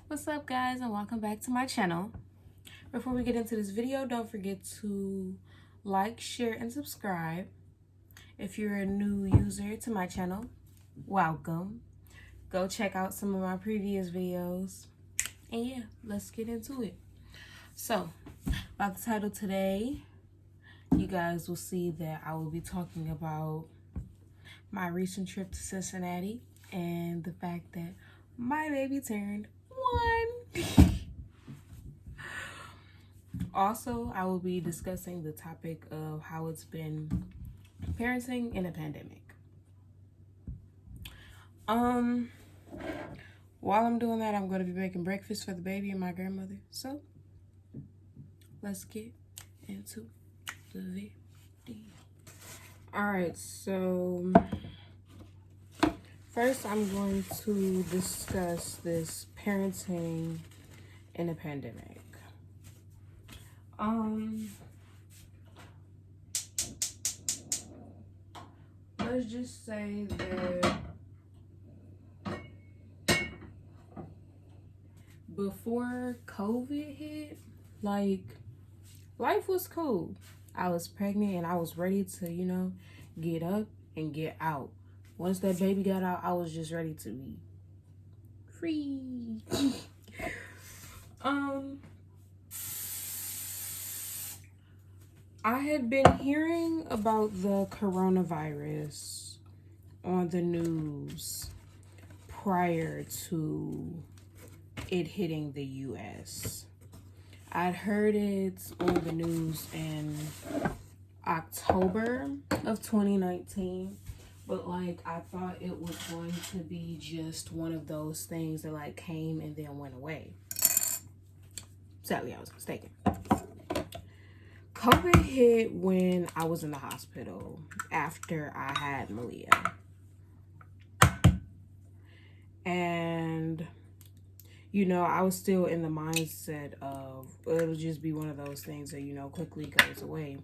What's up, guys, and welcome back to my channel. Before we get into this video, don't forget to like, share, and subscribe. If you're a new user to my channel, welcome. Go check out some of my previous videos. And yeah, let's get into it. So, about the title today, you guys will see that I will be talking about my recent trip to Cincinnati and the fact that my baby turned 1. Also, I will be discussing the topic of how it's been parenting in a pandemic. While I'm doing that, I'm going to be making breakfast for the baby and my grandmother. So, let's get into the video. Alright, so first I'm going to discuss this parenting in a pandemic. Let's just say that before COVID hit, like, life was cool. I was pregnant and I was ready to, get up and get out. Once that baby got out, I was just ready to be free. I had been hearing about the coronavirus on the news prior to it hitting the US. I'd heard it on the news in October of 2019, but like I thought it was going to be just one of those things that like came and then went away. Sadly, I was mistaken. COVID hit when I was in the hospital after I had Malia. And, I was still in the mindset of it'll just be one of those things that, quickly goes away.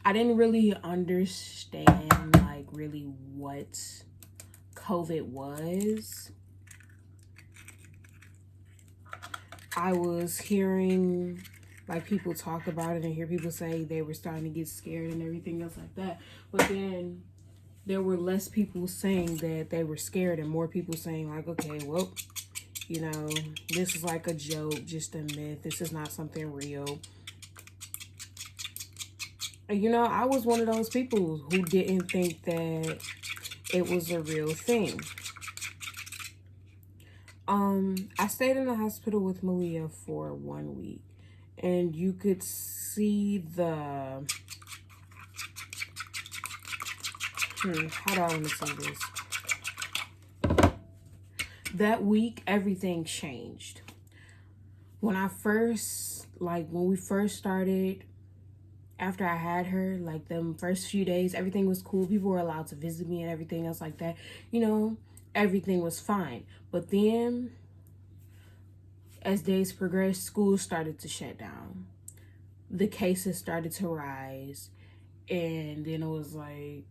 I didn't really understand, like, really what COVID was. I was hearing like people talk about it and hear people say they were starting to get scared and everything else like that. But then there were less people saying that they were scared and more people saying like, okay, well, this is like a joke, just a myth. This is not something real. And, I was one of those people who didn't think that it was a real thing. I stayed in the hospital with Malia for 1 week. And you could see the how do I want to say this? That week, everything changed. When we first started, after I had her, like them first few days, everything was cool. People were allowed to visit me and everything else like that. Everything was fine. But then, as days progressed, school started to shut down. The cases started to rise. And then it was like,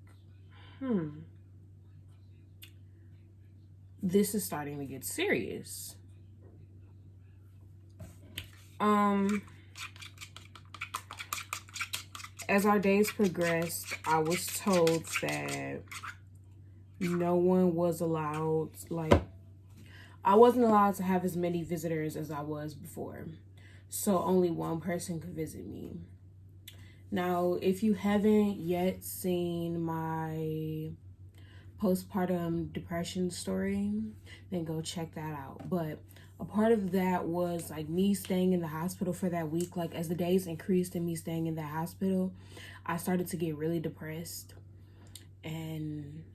this is starting to get serious. As our days progressed, I was told that no one was allowed, like, I wasn't allowed to have as many visitors as I was before. So only one person could visit me. Now, if you haven't yet seen my postpartum depression story, then go check that out. But a part of that was like me staying in the hospital for that week. Like as the days increased and me staying in the hospital, I started to get really depressed. And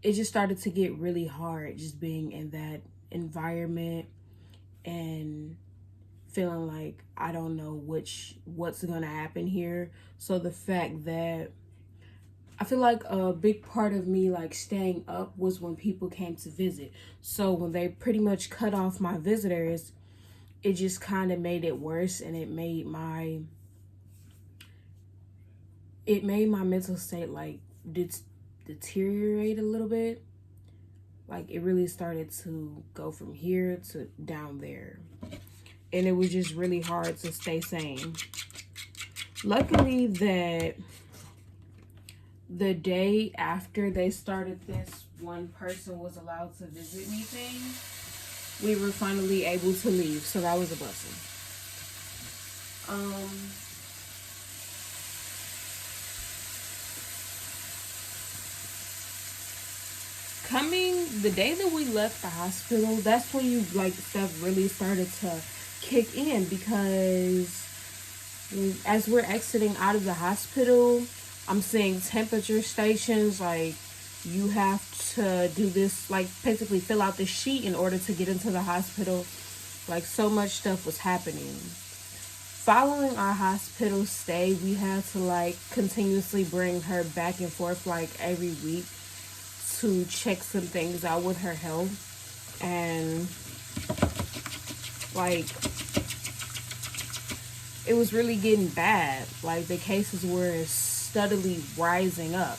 it just started to get really hard just being in that environment and feeling like I don't know what's gonna happen here. So the fact that I feel like a big part of me like staying up was when people came to visit. So when they pretty much cut off my visitors, it just kind of made it worse, and it made my mental state like deteriorate a little bit. Like, it really started to go from here to down there. And it was just really hard to stay sane. Luckily that the day after they started this one person was allowed to visit me thing, we were finally able to leave. So that was a blessing. Coming the day that we left the hospital, that's when you like stuff really started to kick in, because as we're exiting out of the hospital, I'm seeing temperature stations. Like, you have to do this, like, basically fill out the sheet in order to get into the hospital. Like, so much stuff was happening. Following our hospital stay, we had to like continuously bring her back and forth like every week to check some things out with her health. And like, it was really getting bad. Like, the cases were steadily rising up.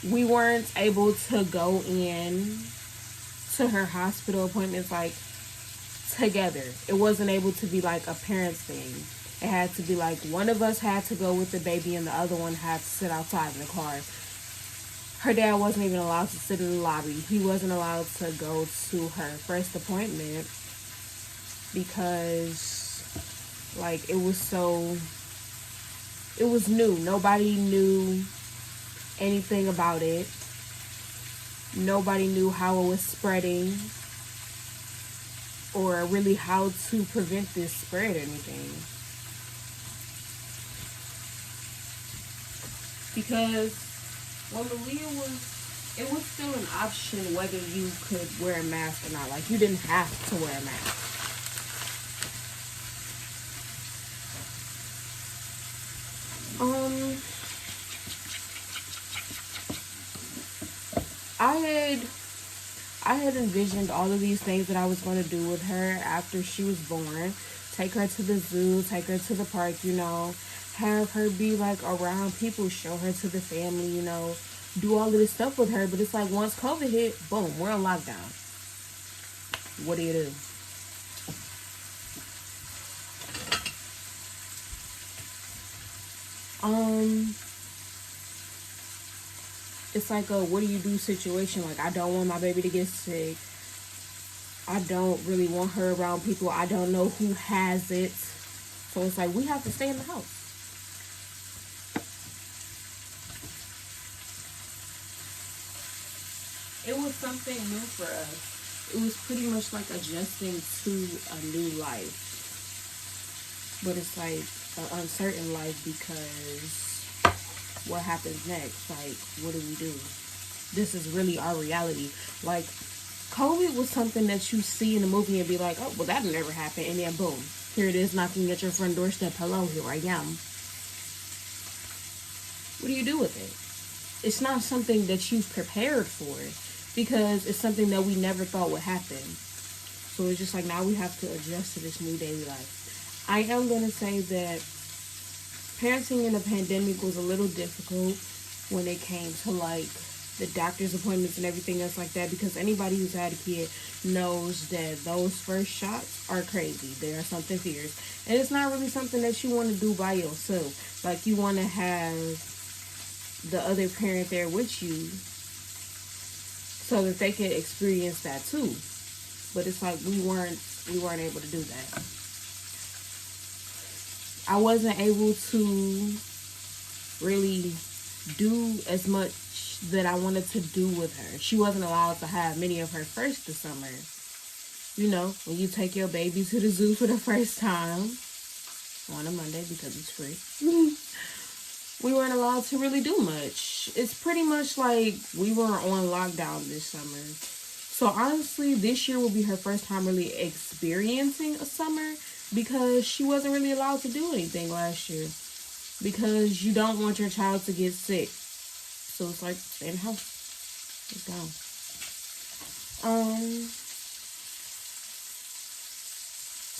We weren't able to go in to her hospital appointments like together. It wasn't able to be like a parents thing. It had to be like one of us had to go with the baby and the other one had to sit outside in the car. Her dad wasn't even allowed to sit in the lobby. He wasn't allowed to go to her first appointment because like it was new. Nobody knew anything about it. Nobody knew how it was spreading or really how to prevent this spread or anything. Because when Malia it was still an option whether you could wear a mask or not. Like, you didn't have to wear a mask. I had envisioned all of these things that I was going to do with her after she was born. Take her to the zoo, take her to the park, have her be like around people, show her to the family, do all of this stuff with her. But it's like, once COVID hit, boom, we're on lockdown. What do you do? It's like a what do you do situation. Like, I don't want my baby to get sick. I don't really want her around people. I don't know who has it. So it's like, we have to stay in the house. It was something new for us. It was pretty much like adjusting to a new life. But it's like an uncertain life because what happens next? Like, what do we do? This is really our reality. Like, COVID was something that you see in the movie and be like, oh, well, that never happened. And then boom, here it is knocking at your front doorstep. Hello, here I am. What do you do with it? It's not something that you've prepared for because it's something that we never thought would happen. So it's just like, now we have to adjust to this new daily life. I am going to say that parenting in a pandemic was a little difficult when it came to like the doctor's appointments and everything else like that, because anybody who's had a kid knows that those first shots are crazy. They are something fierce, and it's not really something that you want to do by yourself. Like, you want to have the other parent there with you so that they can experience that too. But it's like we weren't able to do that. I wasn't able to really do as much that I wanted to do with her. She wasn't allowed to have many of her first this summer. When you take your baby to the zoo for the first time on a Monday because it's free. We weren't allowed to really do much. It's pretty much like we were on lockdown this summer. So honestly, this year will be her first time really experiencing a summer because she wasn't really allowed to do anything last year because you don't want your child to get sick. So it's like, stay in the house. Let's go.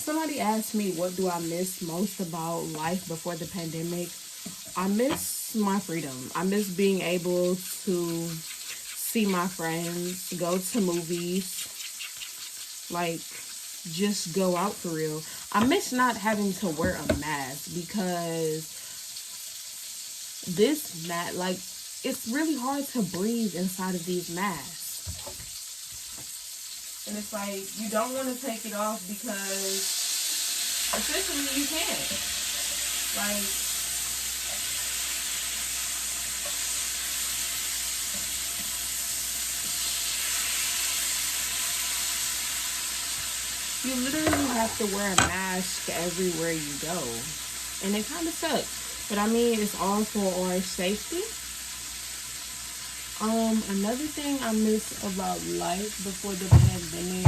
Somebody asked me, what do I miss most about life before the pandemic? I miss my freedom. I miss being able to see my friends, go to movies, like just go out for real. I miss not having to wear a mask because like it's really hard to breathe inside of these masks. And it's like you don't want to take it off because essentially you can't. Like you literally have to wear a mask everywhere you go. And it kind of sucks. But I mean, it's all for our safety. Another thing I miss about life before the pandemic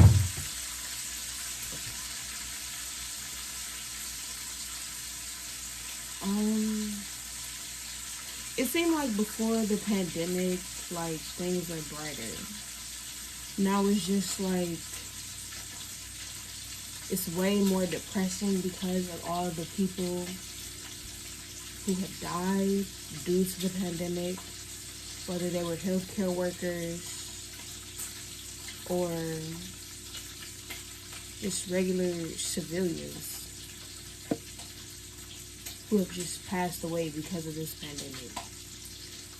it seemed like before the pandemic, like things were brighter. Now it's just like it's way more depressing because of all the people who have died due to the pandemic, whether they were healthcare workers or just regular civilians who have just passed away because of this pandemic.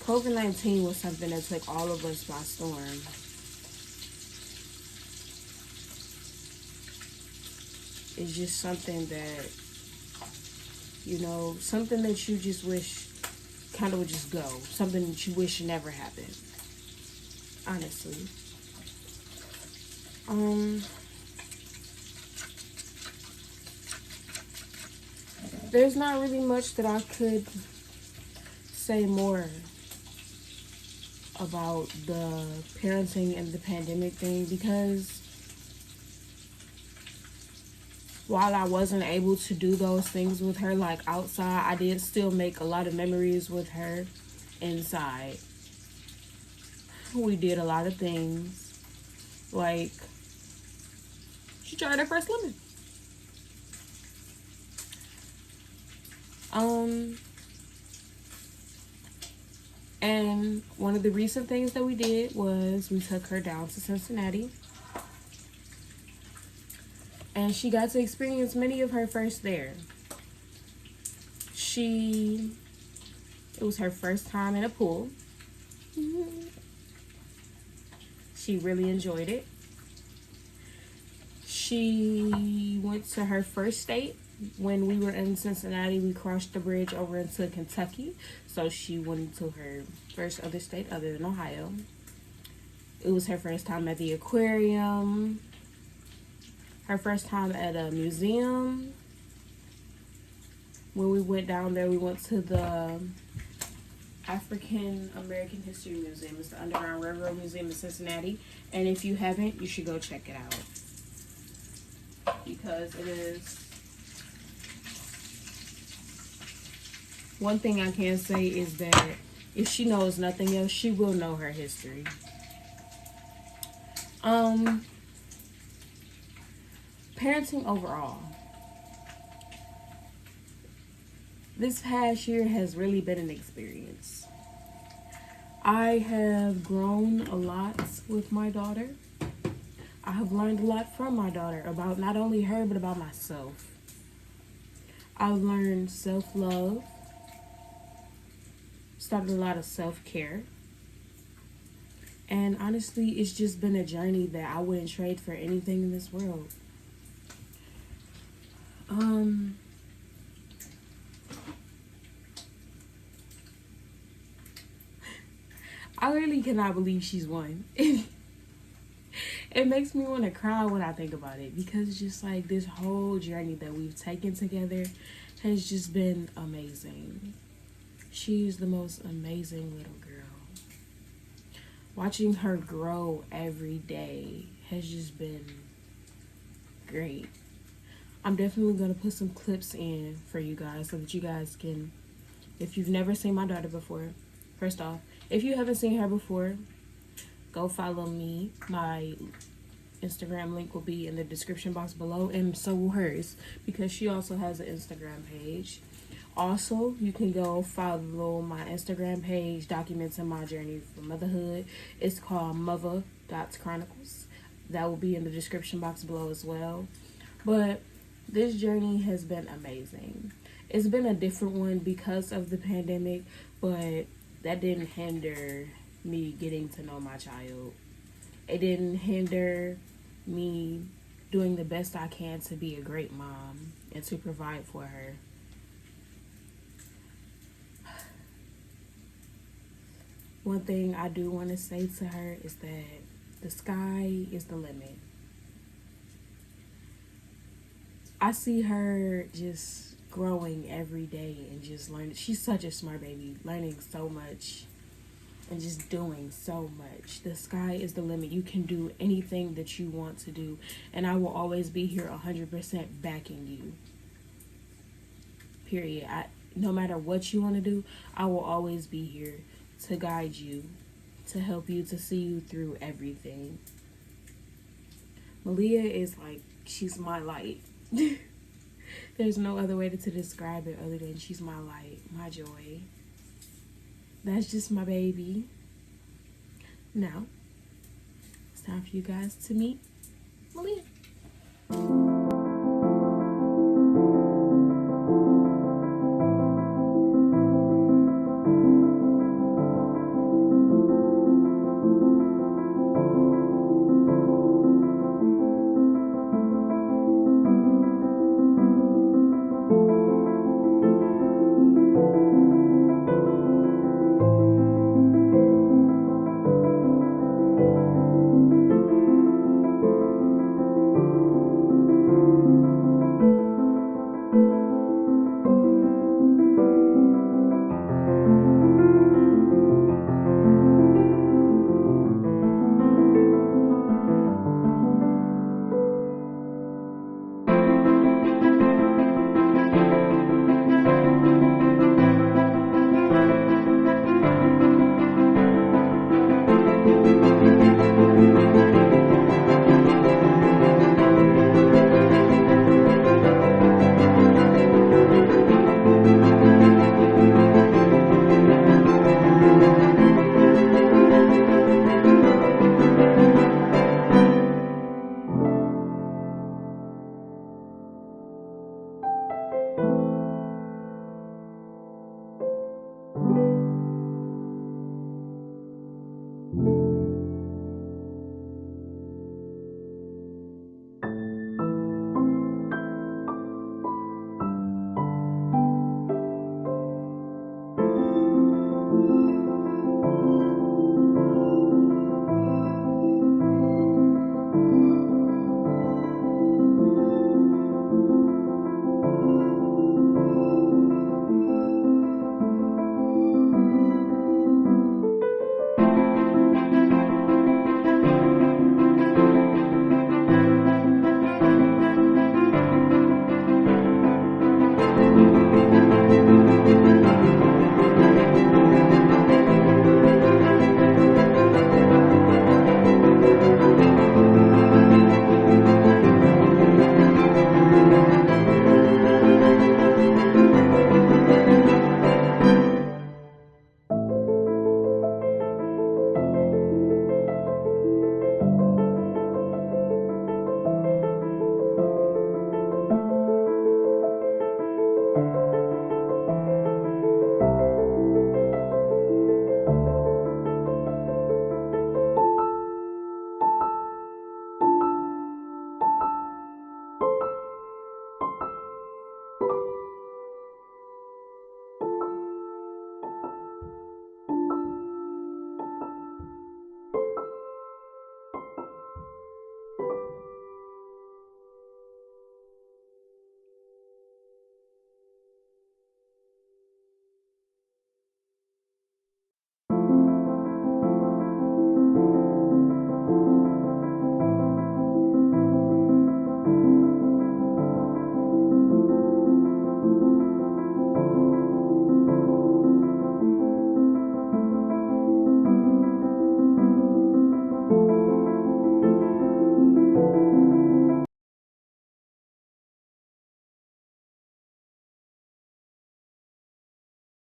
COVID-19 was something that took all of us by storm. It's just something that, you know, something that you just wish kind of would just go. Something that you wish never happened. Honestly. There's not really much that I could say more about the parenting and the pandemic thing because while I wasn't able to do those things with her like outside, I did still make a lot of memories with her inside. We did a lot of things. Like, she tried her first lemon. And one of the recent things that we did was we took her down to Cincinnati. And she got to experience many of her firsts there. It was her first time in a pool. She really enjoyed it. She went to her first state. When we were in Cincinnati, we crossed the bridge over into Kentucky. So she went to her first other state other than Ohio. It was her first time at the aquarium. Her first time at a museum. When we went down there, we went to the African American History Museum. It's the Underground Railroad Museum in Cincinnati. And if you haven't, you should go check it out. Because it is... One thing I can say is that if she knows nothing else, she will know her history. Parenting overall. This past year has really been an experience. I have grown a lot with my daughter. I have learned a lot from my daughter about not only her, but about myself. I've learned self-love. Started a lot of self-care. And honestly, it's just been a journey that I wouldn't trade for anything in this world. I really cannot believe she's one. It makes me want to cry when I think about it because it's just like this whole journey that we've taken together has just been amazing. She's the most amazing little girl. Watching her grow every day has just been great. I'm definitely going to put some clips in for you guys so that you guys can, if you've never seen my daughter before, first off, if you haven't seen her before, go follow me. My Instagram link will be in the description box below, and so will hers because she also has an Instagram page. Also, you can go follow my Instagram page, documenting my journey for motherhood. It's called Mother.Chronicles. That will be in the description box below as well. But this journey has been amazing. It's been a different one because of the pandemic, but that didn't hinder me getting to know my child. It didn't hinder me doing the best I can to be a great mom and to provide for her. One thing I do want to say to her is that the sky is the limit. I see her just growing every day and just learning. She's such a smart baby, learning so much and just doing so much. The sky is the limit. You can do anything that you want to do, and I will always be here 100% backing you. Period. No matter what you want to do, I will always be here to guide you, to help you, to see you through everything. Malia is like, she's my light. There's no other way to describe it other than she's my light, my joy. That's just my baby. Now, it's time for you guys to meet Malia.